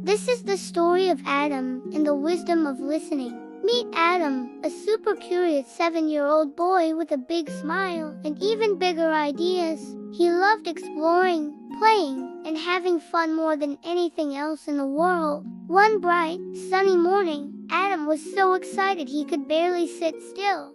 This is the story of Adam and the wisdom of listening. Meet Adam, a super curious 7-year-old boy with a big smile and even bigger ideas. He loved exploring, playing, and having fun more than anything else in the world. One bright, sunny morning, Adam was so excited he could barely sit still.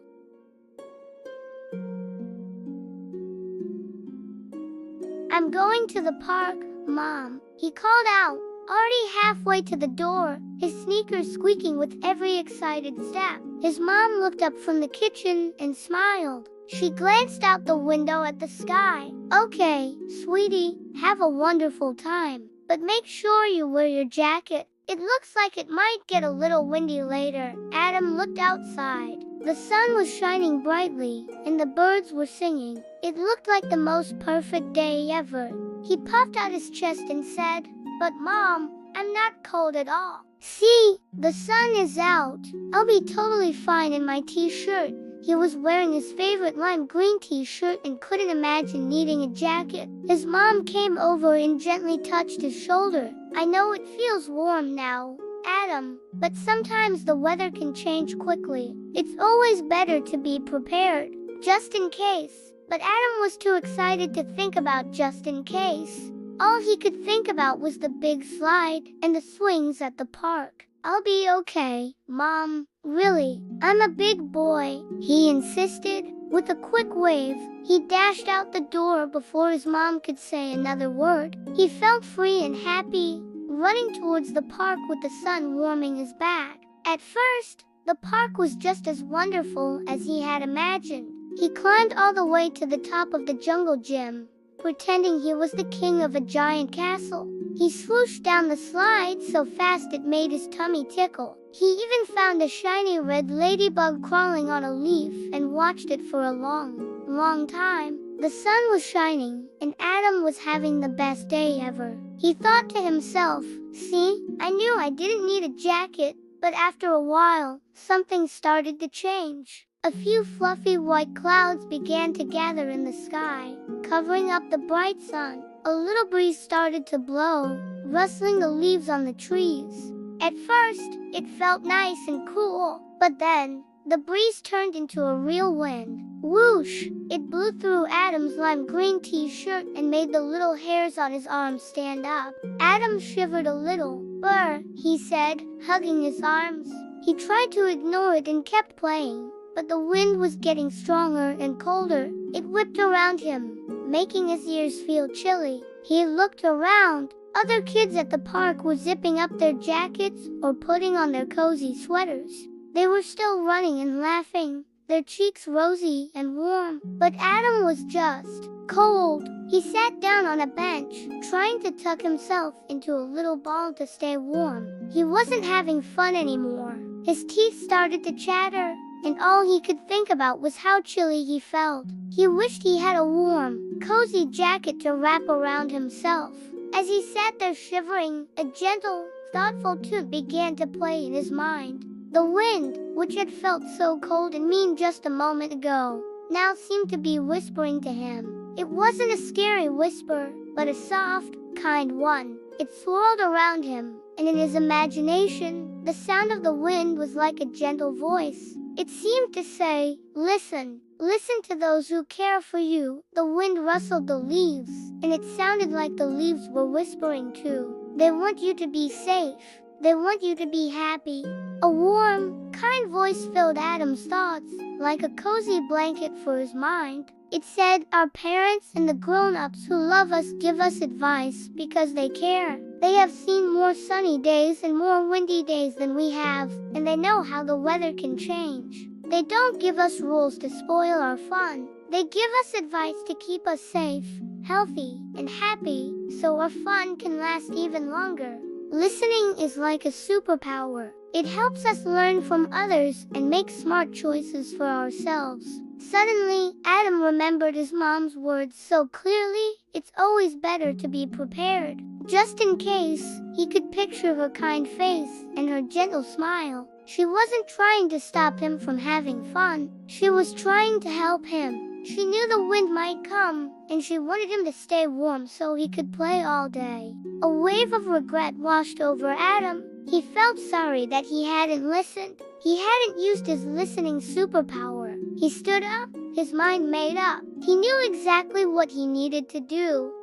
"I'm going to the park, Mom," he called out, already halfway to the door, his sneakers squeaking with every excited step. His mom looked up from the kitchen and smiled. She glanced out the window at the sky. "Okay, sweetie, have a wonderful time, but make sure you wear your jacket. It looks like it might get a little windy later." Adam looked outside. The sun was shining brightly, and the birds were singing. It looked like the most perfect day ever. He puffed out his chest and said, "But Mom, I'm not cold at all. See, the sun is out. I'll be totally fine in my t-shirt." He was wearing his favorite lime green t-shirt and couldn't imagine needing a jacket. His mom came over and gently touched his shoulder. "I know it feels warm now, Adam, but sometimes the weather can change quickly. It's always better to be prepared, just in case." But Adam was too excited to think about just in case. All he could think about was the big slide and the swings at the park. "I'll be okay, Mom. Really, I'm a big boy," he insisted. With a quick wave, he dashed out the door before his mom could say another word. He felt free and happy, running towards the park with the sun warming his back. At first, the park was just as wonderful as he had imagined. He climbed all the way to the top of the jungle gym, pretending he was the king of a giant castle. He swooshed down the slide so fast it made his tummy tickle. He even found a shiny red ladybug crawling on a leaf and watched it for a long time. The sun was shining, and Adam was having the best day ever. He thought to himself, "See, I knew I didn't need a jacket." But after a while, something started to change. A few fluffy white clouds began to gather in the sky, covering up the bright sun. A little breeze started to blow, rustling the leaves on the trees. At first, it felt nice and cool, but then, the breeze turned into a real wind. Whoosh! It blew through Adam's lime green t-shirt and made the little hairs on his arms stand up. Adam shivered a little. "Brr," he said, hugging his arms. He tried to ignore it and kept playing, but the wind was getting stronger and colder. It whipped around him, making his ears feel chilly. He looked around. Other kids at the park were zipping up their jackets or putting on their cozy sweaters. They were still running and laughing, their cheeks rosy and warm. But Adam was just cold. He sat down on a bench, trying to tuck himself into a little ball to stay warm. He wasn't having fun anymore. His teeth started to chatter, and all he could think about was how chilly he felt. He wished he had a warm, cozy jacket to wrap around himself. As he sat there shivering, a gentle, thoughtful tune began to play in his mind. The wind, which had felt so cold and mean just a moment ago, now seemed to be whispering to him. It wasn't a scary whisper, but a soft, kind one. It swirled around him, and in his imagination, the sound of the wind was like a gentle voice. It seemed to say, "Listen. Listen to those who care for you." The wind rustled the leaves, and it sounded like the leaves were whispering too. "They want you to be safe. They want you to be happy." A warm, kind voice filled Adam's thoughts, like a cozy blanket for his mind. It said, "Our parents and the grown-ups who love us give us advice because they care. They have seen more sunny days and more windy days than we have, and they know how the weather can change. They don't give us rules to spoil our fun. They give us advice to keep us safe, healthy, and happy, so our fun can last even longer." Listening is like a superpower. It helps us learn from others and make smart choices for ourselves. Suddenly, Adam remembered his mom's words so clearly. It's always better to be prepared, just in case. He could picture her kind face and her gentle smile. She wasn't trying to stop him from having fun. She was trying to help him. She knew the wind might come, and she wanted him to stay warm so he could play all day. A wave of regret washed over Adam. He felt sorry that he hadn't listened. He hadn't used his listening superpower. He stood up, his mind made up. He knew exactly what he needed to do.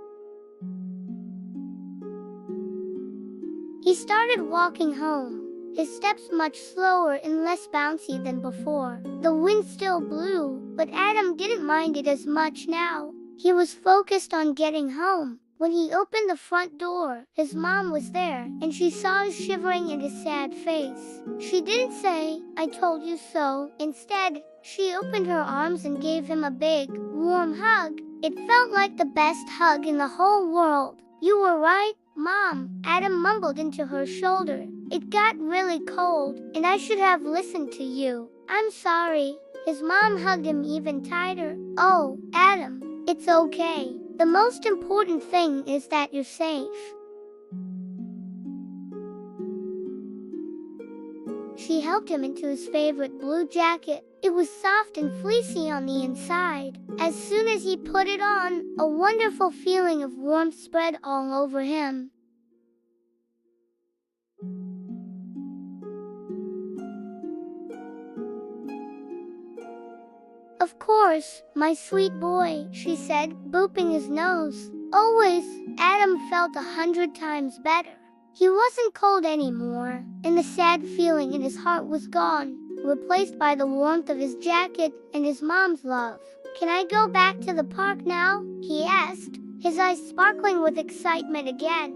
He started walking home, his steps much slower and less bouncy than before. The wind still blew, but Adam didn't mind it as much now. He was focused on getting home. When he opened the front door, his mom was there, and she saw his shivering and his sad face. She didn't say, "I told you so." Instead, she opened her arms and gave him a big, warm hug. It felt like the best hug in the whole world. "You were right, Mom," Adam mumbled into her shoulder. "It got really cold, and I should have listened to you. I'm sorry." His mom hugged him even tighter. "Oh, Adam, it's okay. The most important thing is that you're safe." She helped him into his favorite blue jacket. It was soft and fleecy on the inside. As soon as he put it on, a wonderful feeling of warmth spread all over him. "Of course, my sweet boy," she said, booping his nose. "Always." Adam felt 100 times better. He wasn't cold anymore, and the sad feeling in his heart was gone, replaced by the warmth of his jacket and his mom's love. "Can I go back to the park now?" he asked, his eyes sparkling with excitement again.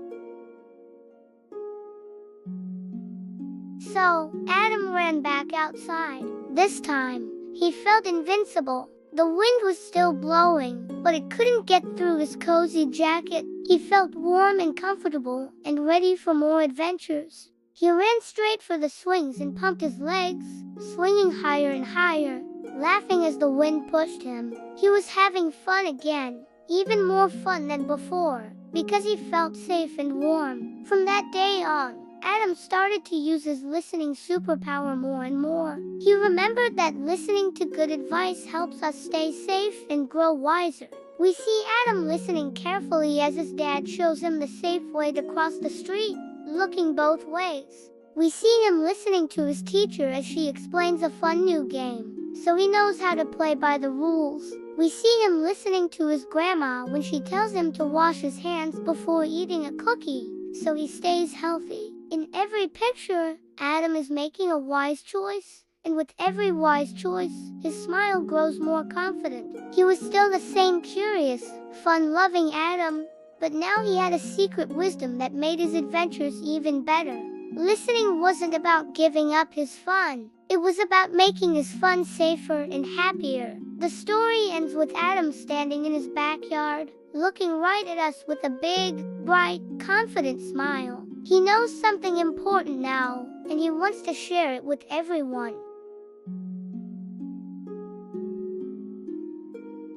So, Adam ran back outside. This time, he felt invincible. The wind was still blowing, but it couldn't get through his cozy jacket. He felt warm and comfortable, and ready for more adventures. He ran straight for the swings and pumped his legs, swinging higher and higher, laughing as the wind pushed him. He was having fun again, even more fun than before, because he felt safe and warm. From that day on, Adam started to use his listening superpower more and more. He remembered that listening to good advice helps us stay safe and grow wiser. We see Adam listening carefully as his dad shows him the safe way to cross the street, looking both ways. We see him listening to his teacher as she explains a fun new game, so he knows how to play by the rules. We see him listening to his grandma when she tells him to wash his hands before eating a cookie, so he stays healthy. In every picture, Adam is making a wise choice, and with every wise choice, his smile grows more confident. He was still the same curious, fun-loving Adam, but now he had a secret wisdom that made his adventures even better. Listening wasn't about giving up his fun. It was about making his fun safer and happier. The story ends with Adam standing in his backyard, looking right at us with a big, bright, confident smile. He knows something important now, and he wants to share it with everyone.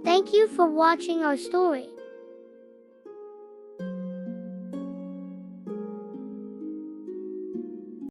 Thank you for watching our story.